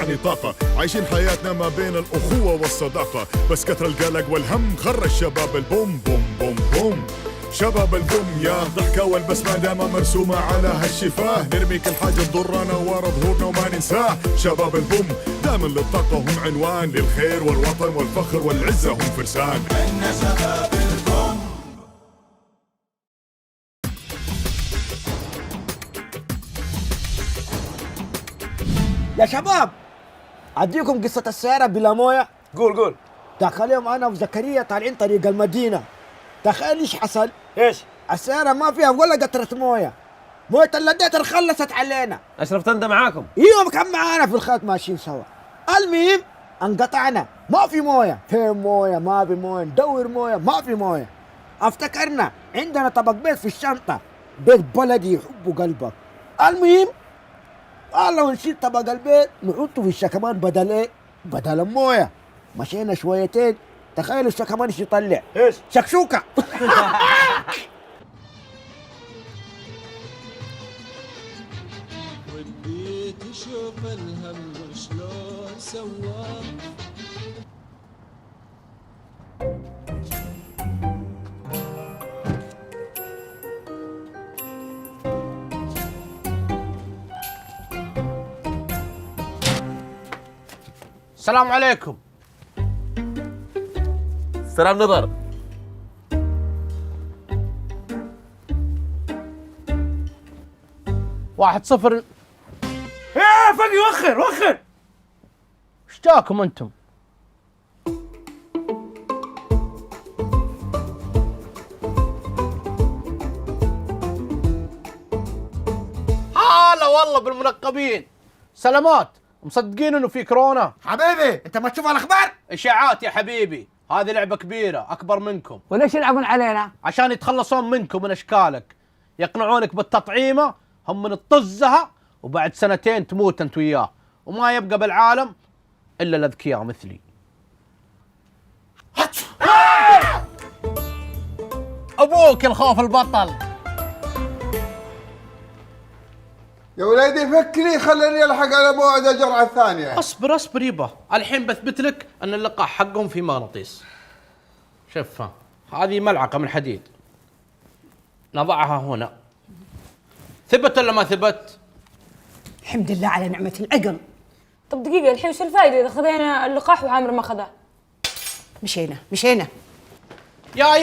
تاني طاقة، عايشين حياتنا ما بين الأخوة والصداقة، بس كثر القلق والهم خرج شباب البوم بوم بوم بوم. شباب البوم يا ضحكة والبسمة دايما مرسومة على هالشفاه، نرمي كل حاجة تضرنا ورا ظهورنا وما ننساه. شباب البوم دايما للطاقة هم عنوان، للخير والوطن والفخر والعزة هم فرسان. إحنا شباب البوم. يا شباب اديكم قصة السيارة بلا موية. قول. دخل يوم انا وزكريا طالعين طريق المدينة، تخيل ايش حصل؟ ايش؟ السيارة ما فيها ولا قطرة موية، موية اللديتر خلصت علينا. اشرف انت معاكم؟ يوم كان معانا في الخط ماشيين سوا. المهم انقطعنا، ما في موية، فين موية؟ ما في موية، ندور موية ما في موية. افتكرنا عندنا طبق بيض في الشنطة، بيض بلدي يحب قلبك. المهم قال لو نشيل طبق البيض نحطه في الشكمان بدل ايه؟ بدل المويه. مشينا شويتين، تخيلوا الشكمان ايش يطلع؟ ايش؟ شكشوكه. ودي تشوف الهم شلون سواه. السلام عليكم. سلام نظر. واحد صفر. ايه فقي وخر. ايش جاكم انتم؟ هلا والله بالمنقبين. سلامات، مصدقين انه في كورونا؟ حبيبي انت ما تشوف الاخبار؟ اشاعات يا حبيبي، هذه لعبة كبيرة أكبر منكم. وليش يلعبون علينا؟ عشان يتخلصون منكم من أشكالك، يقنعونك بالتطعيمة، هم من الطزها وبعد سنتين تموت أنت وياه، وما يبقى بالعالم إلا الأذكياء مثلي. أبوك الخوف البطل. يا وليدي فكري خليني الحق على موعد الجرعه الثانيه. اصبر يبا، الحين بثبت لك أن اللقاح حقهم في مغناطيس. شوفها، هذه ملعقة من حديد، نضعها هنا. ثبت ولا ما ثبت؟ الحمد لله على نعمة العقل. طب دقيقة، الحين وش الفائدة إذا خذينا اللقاح وعامر ما خذاه؟ مشينا. يا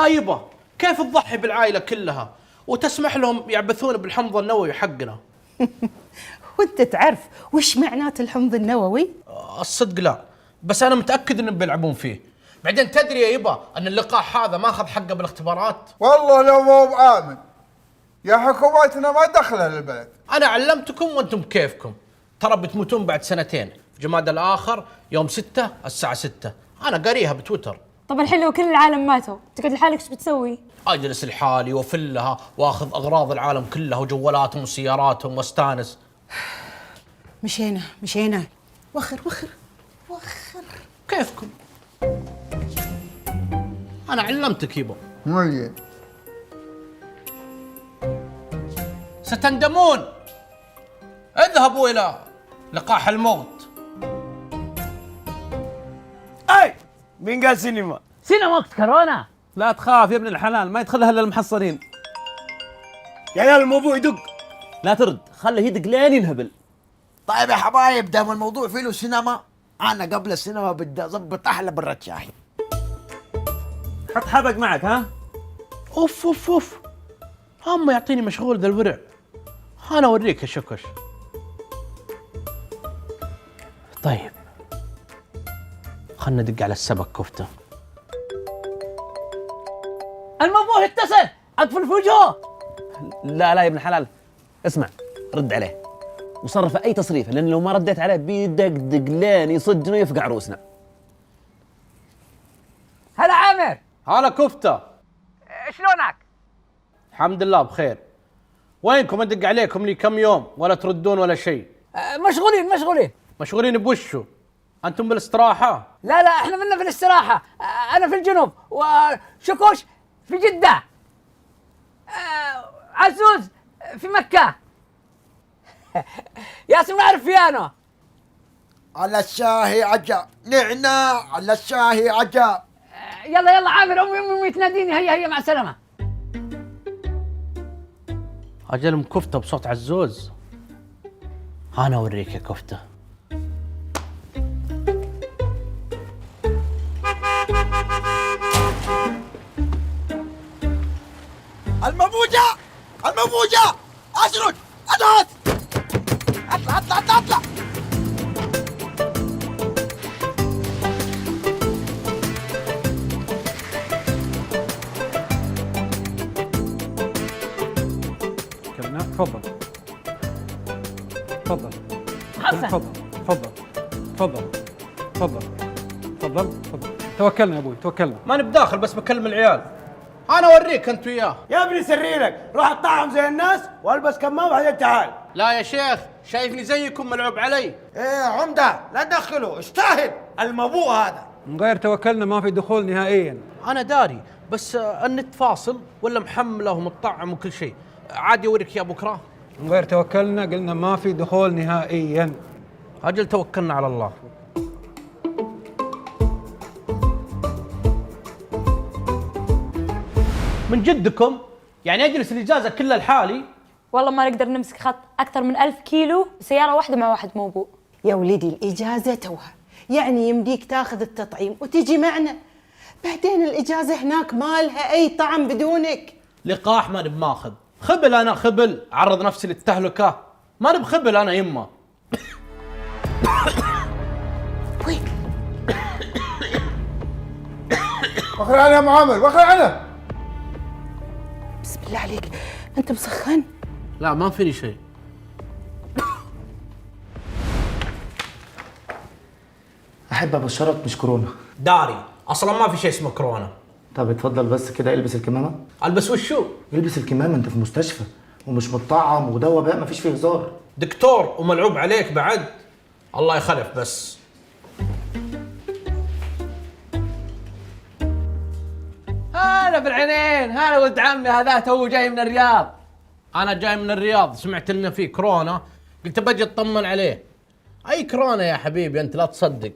يبا كيف تضحي بالعائلة كلها وتسمح لهم يعبثون بالحمض النووي حقنا؟ وانت تعرف وش معنات الحمض النووي؟ الصدق لا، بس أنا متأكد إنهم بيلعبون فيه. بعدين تدري يا يبا أن اللقاح هذا ما أخذ حقه بالاختبارات؟ والله لو مو بآمن يا حكومتنا ما دخلها للبلد. أنا علمتكم وأنتم بكيفكم، ترى بتموتون بعد سنتين في جماد الآخر يوم 6 الساعة 6. أنا قاريها بتويتر. طب الحين لو كل العالم ماتوا تقعد لحالك ايش بتسوي؟ أجلس لحالي وأفلها وأخذ أغراض العالم كلها وجوالاتهم وسياراتهم واستانس. مشينا. وخر. كيفكم؟ أنا علمتك يبا. مليون. ستندمون. اذهبوا إلى لقاح الموت. اي مين قال سينما؟ سينما وقت كورونا. لا تخاف يا ابن الحلال، ما يدخلها الا المحصنين. يا عيال الموضوع يدق. لا ترد، خله يدق لين ينهبل. طيب يا حبايب دام الموضوع فيه له سينما، انا قبل السينما بدي اظبط احلى برة شاهي. حط حبق معك ها؟ اوف هم يعطيني مشغول ذا الورع. انا اوريك يا شكش. طيب خلنا ندق على السبك كفته. الموضوع اتصل، اقفل في وجهه. لا يا ابن الحلال، اسمع، رد عليه وصرف اي تصريف، لان لو ما رديت عليه بيدقدق لين يصدنا ويفقع روسنا. هلا عامر. هلا كفته. شلونك؟ الحمد لله بخير. وينكم؟ ادق عليكم لي كم يوم ولا تردون ولا شيء. مشغولين. مشغولين بوشو؟ انتم بالاستراحه؟ لا احنا منا في الاستراحة، انا في الجنوب وشكوش في جدة، عزوز في مكة، ياسر ما يعرف فيانو. على الشاهي عجاب، نعناع على الشاهي عجاب. يلا يلا عامر، امي تناديني، هيا مع السلامه. اجل ام كفته بصوت عزوز. انا اوريك يا كفته. المبوجة المبوجة، اشرد ادهس، اطلع اطلع اطلع اطلع. تفضل تفضل تفضل تفضل تفضل تفضل تفضل تفضل. توكلنا يا ابوي توكلنا. ماني بداخل بس بكلم العيال. انا اوريك انت وياه. يا ابني سرينك، روح اطعم زي الناس والبس كمام وبعدين تعال. لا يا شيخ، شايفني زيكم ملعوب علي. ايه عمده، لا تدخله، استاهل المبوء هذا. من غير توكلنا ما في دخول نهائيا. انا داري بس النت فاصل ولا محمله ومطعم وكل شيء. عادي اوريك يا بكره. من غير توكلنا قلنا ما في دخول نهائيا. اجل توكلنا على الله. من جدكم يعني اجلس الاجازه كلها لحالي؟ والله ما نقدر نمسك خط أكثر من 1000 كيلو بسيارة واحدة مع واحد موبوء. يا ولدي الإجازة توها، يعني يمديك تاخذ التطعيم وتجي معنا. بعدين الإجازة هناك ما لها أي طعم بدونك. لقاح ماني بماخذ. خبل انا خبل، عرض نفسي للتهلكه. ماني بخبل انا يمه. وخر عنها يا معامر، وخر عنها. بسم الله عليك، أنت مسخن؟ لا ما فيني شيء. احب ابشرك مش كورونا. داري اصلا ما في شيء اسمه كورونا. طب اتفضل بس كده البس الكمامه. البس وشو؟ البس الكمامه، انت في مستشفى ومش متطعم وده وباء مفيش فيه هزار. دكتور وملعوب عليك بعد. الله يخلف بس. هلا بالعينين، هلا ولد عمي، هذا تو جاي من الرياض. انا جاي من الرياض، سمعت انه في كورونا قلت بجي اطمن عليه. اي كورونا يا حبيبي انت لا تصدق.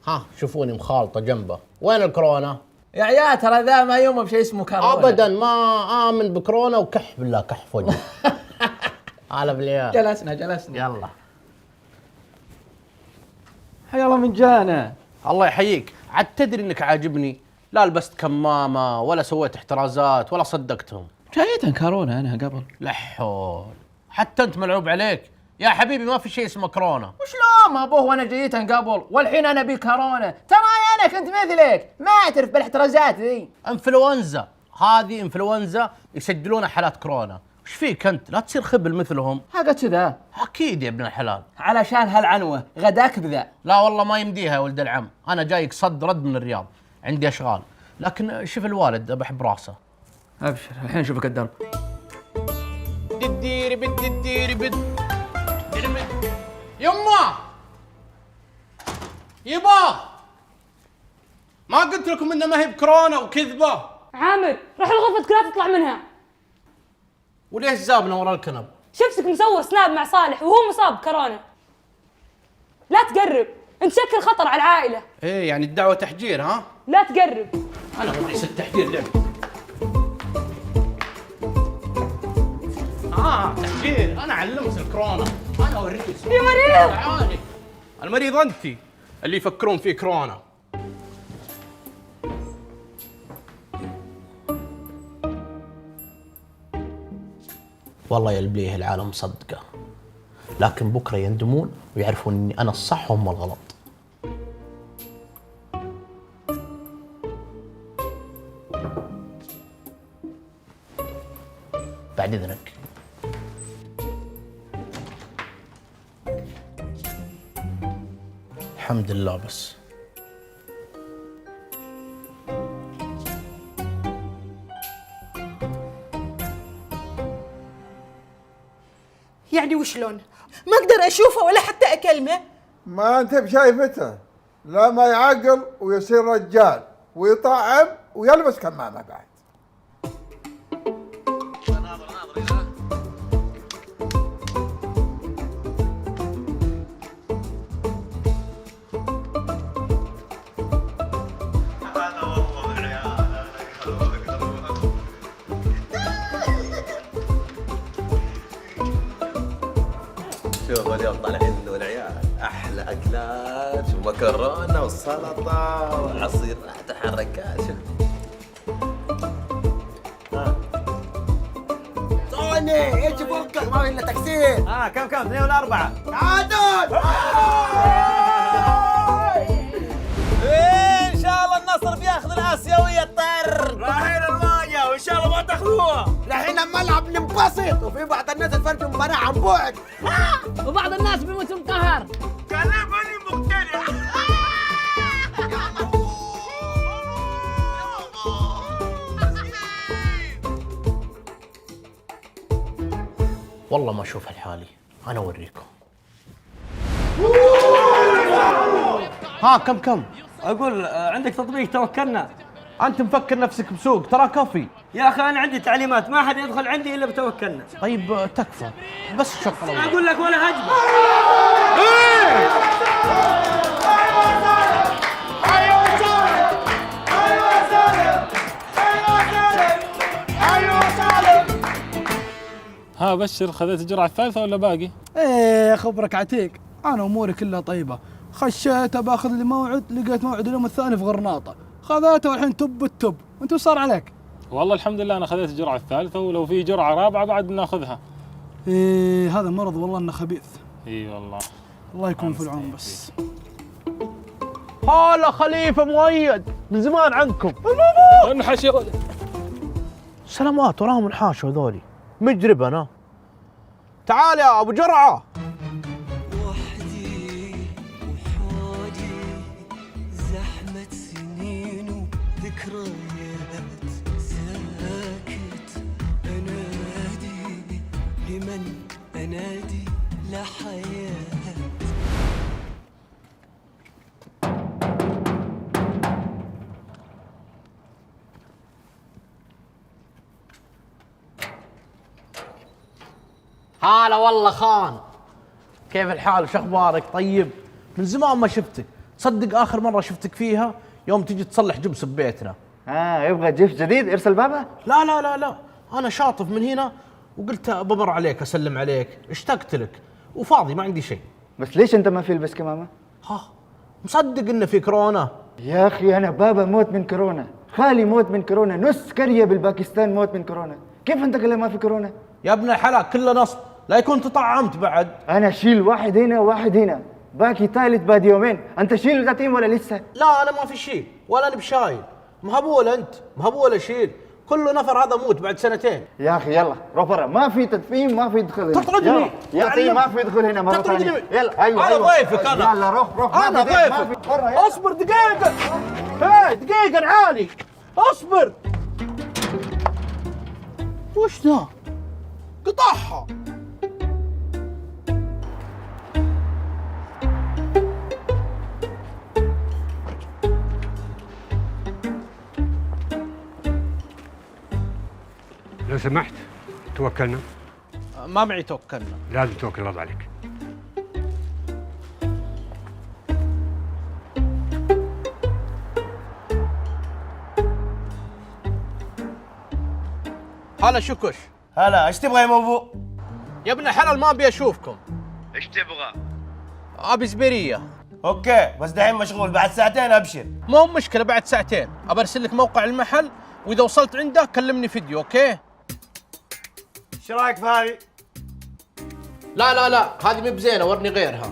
ها شوفوني مخالطه جنبه. وين الكورونا؟ يا عيال ترى ذا ما يومه بشيء اسمه كورونا. ابدا ما امن بكورونا، وكح بالله كح في وجهي. هلا بالعيال. جلسنا يلا. حيا الله من جانا. الله يحييك، عاد تدري انك عاجبني. لا لبست كمامه ولا سويت احترازات ولا صدقتهم. جايتن كورونا انا قبل. لا حول. حتى انت ملعوب عليك يا حبيبي، ما في شيء اسمه كورونا. وشلون ما ابوه وانا جيتن قبل والحين انا بي كورونا؟ ترى انا كنت مثلك ما اعترف بالاحترازات ذي. انفلونزا، هذه انفلونزا يسجلونها حالات كورونا. وش فيك انت؟ لا تصير خبل مثلهم. حاجه كذا اكيد يا ابن الحلال. علشان هالعنوه غداك بذا. لا والله ما يمديها يا ولد العم، انا جايك صد رد من الرياض، عندي اشغال. لكن شوف الوالد بحب راسه. ابشر الحين شوفك الدرب. ديري بد ديري بد يما يبا، ما قلت لكم انه ما هي بكورونا وكذبه؟ عامر روح الغرفة لا تطلع منها. وليش زابنا ورا الكنب؟ شفتك مصور سناب مع صالح وهو مصاب كورونا. لا تقرب، انت شكل خطر على العائلة. ايه يعني الدعوه تحجير ها؟ لا تقرب. انا مدرس التحجير لعب. تحجير، انا علمت الكورونا، انا اوريك. يا مريض تعالي. المريض انت اللي يفكرون فيه كورونا. والله يلبليه العالم مصدقه، لكن بكره يندمون ويعرفون اني انا الصح وهم الغلط. بعد اذنك. الحمد لله بس. يعني وشلون؟ ما أقدر أشوفه ولا حتى أكلمه. ما انت بشايفته، لا ما يعقل ويصير رجال ويطعم ويلبس كمامه بعد. شغل يلا الحين والعيال احلى اكلات ومكرونه وسلطه وعصير تحركات. طوني ايش فكك ما في الا تكسير. كم 2 ولا 4؟ تعادل. ان شاء الله النصر بياخذ الاسيويه الطر. رايحين المواجهه وان شاء الله ما تاخذوها. الحين الملعب ننبسط وفي بعض الناس تفرجوا المباراة عن بعد. وبعض الناس بيموتوا قهر. كلمني مقتنع. والله ما اشوف الحالي، انا اوريكم. ها كم؟ اقول عندك تطبيق توكلنا. انت مفكر نفسك بسوق، ترى كفي. يا اخي انا عندي تعليمات، ما حد يدخل عندي الا بتوكلنا. طيب تكفى، بس شغل الله. اقول لك ولا هجمه. ها بشر، خذيت الجرعة الثالثة ولا باقي؟ ايه خبرك عتيق، انا اموري كلها طيبه. خشيت باخذ لي موعد، لقيت موعد اليوم الثاني في غرناطه، خذيته والحين تب التب. انت وش صار عليك؟ والله الحمد لله انا خذيت الجرعة الثالثة، ولو في جرعة رابعة بعد ناخذها. ايه هذا مرض والله انه خبيث. اي والله. الله يكون في العون بس. هلا خليفه مؤيد، من زمان عنكم. انحش يا ولد. سلامات، وراهم الحاشة هذولي. مجرب انا. تعال يا ابو جرعه. وحدي وحالي زحمة سنين وذكريات، ساكت انادي لمن انادي لحياة. هلا والله خان، كيف الحال؟ شو اخبارك؟ طيب، من زمان ما شفتك. صدق اخر مره شفتك فيها يوم تجي تصلح جبس ببيتنا. يبغى جيف جديد ارسل بابا؟ لا لا لا لا، انا شاطف من هنا وقلت بمر عليك اسلم عليك، اشتقت لك وفاضي ما عندي شيء. بس ليش انت ما في البس كمامه؟ مصدق انه في كورونا؟ يا اخي انا بابا موت من كورونا، خالي موت من كورونا، نص قريه بالباكستان موت من كورونا، كيف انت قال ما في كورونا؟ يا ابن الحلال كله نصب، لا يكون تطعمت بعد. انا اشيل واحد هنا وواحد هنا، باقي ثالث بعد يومين، انت شيل تطعيم ولا لسه؟ لا انا ما في شيء ولا انا بشايل، مهبول انت، مهبول اشيل، كل نفر هذا موت بعد 2 سنين. يا اخي يلا روح برا، ما في تدفين، ما في يدخل هنا. تطردني يا اخي ما في يدخل هنا مره ثانيه. يلا ايوه انا ضيفك انا. يلا روح انا ضيفك. اصبر دقيقه. هاي دقيقه نعاني، اصبر. وش ذا؟ قطعها. لو سمحت توكلنا. ما معي توكلنا. لازم توكل الله عليك. هلا شكش. هلا، ايش تبغى يا موفو؟ يا ابن الحلال ما ابي اشوفكم. ايش تبغى؟ ابي زبيريه. اوكي، بس دحين مشغول، بعد ساعتين ابشر. مو مشكله، بعد ساعتين ابى ارسل لك موقع المحل، واذا وصلت عنده كلمني فيديو. اوكي؟ ايش رايك في هذه؟ لا لا لا، هذه مو بزينه، ورني غيرها.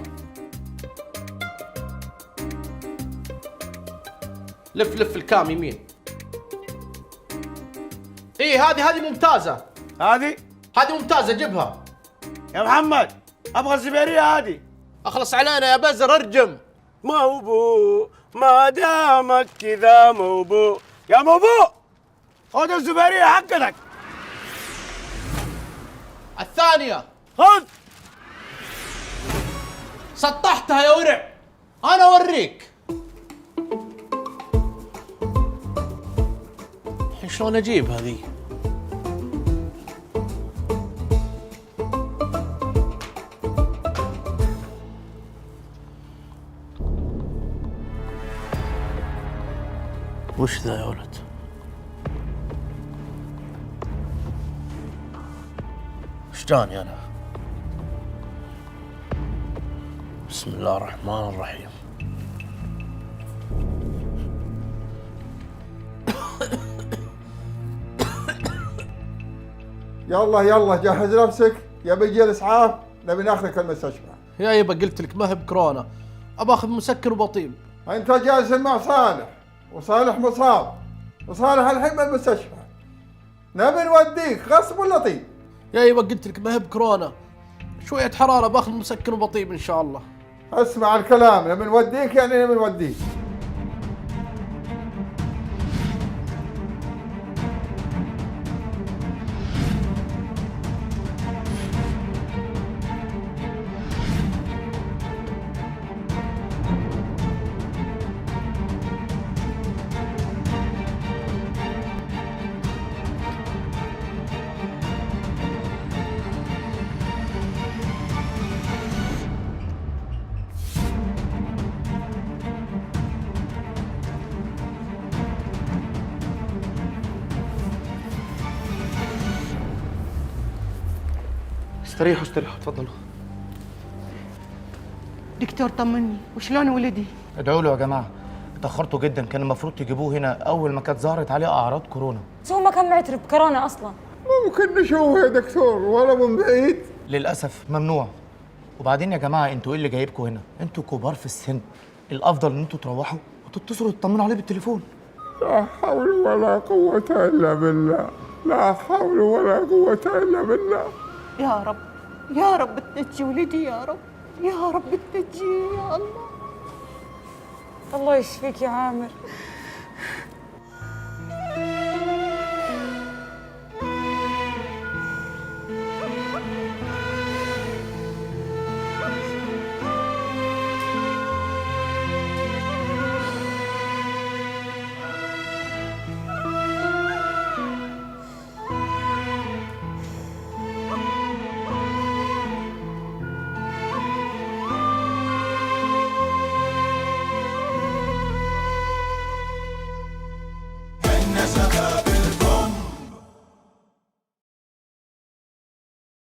لف الكام يمين. ايه هذه ممتازه. هذه ممتازه، جيبها يا محمد. ابغى الزبيريه هذه. اخلص علينا يا بزر، ارجم. موبو ما دامك كذا موبو، يا موبو خذ الزبيريه حقتك. الثانيه خذ. سطحتها يا ورع، انا اوريك شلون اجيب هذه. وش ذا يا ولد؟ وش جاني انا؟ بسم الله الرحمن الرحيم. يلا يلا جهز نفسك، يبي يجي الاسعاف، نبي ناخذك المستشفى. يا يبا قلت لك ما هي بكورونا، ابى اخذ مسكن وبطيب. انت جالس مع صالح، وصالح مصاب، وصالح الحين بالمستشفى. نبي نوديك غصب ولا طيب؟ يا يبا قلت لك ما هي بكورونا، شوية حرارة باخذ مسكن وبطيب ان شاء الله. اسمع الكلام، نبي نوديك يعني نبي نوديك. استريحوا استريحوا تفضلوا. دكتور طمني، وشلون ولدي؟ ادعوا له يا جماعه، اتاخرتوا جدا، كان المفروض تجيبوه هنا اول ما كانت ظهرت عليه اعراض كورونا. بس هو ما كان معترف بكورونا اصلا. ممكن نشوفه يا دكتور ولا من بعيد؟ للاسف ممنوع. وبعدين يا جماعه انتوا ايه اللي جايبكم هنا؟ انتوا كبار في السن، الافضل ان انتوا تروحوا وتتصلوا تطمنوا عليه بالتليفون. لا حول ولا قوة إلا بالله، لا حول ولا قوة إلا بالله. يا رب يا رب تنجي ولدي، يا رب يا رب تنجي يا الله. الله يشفيك يا عامر. شباب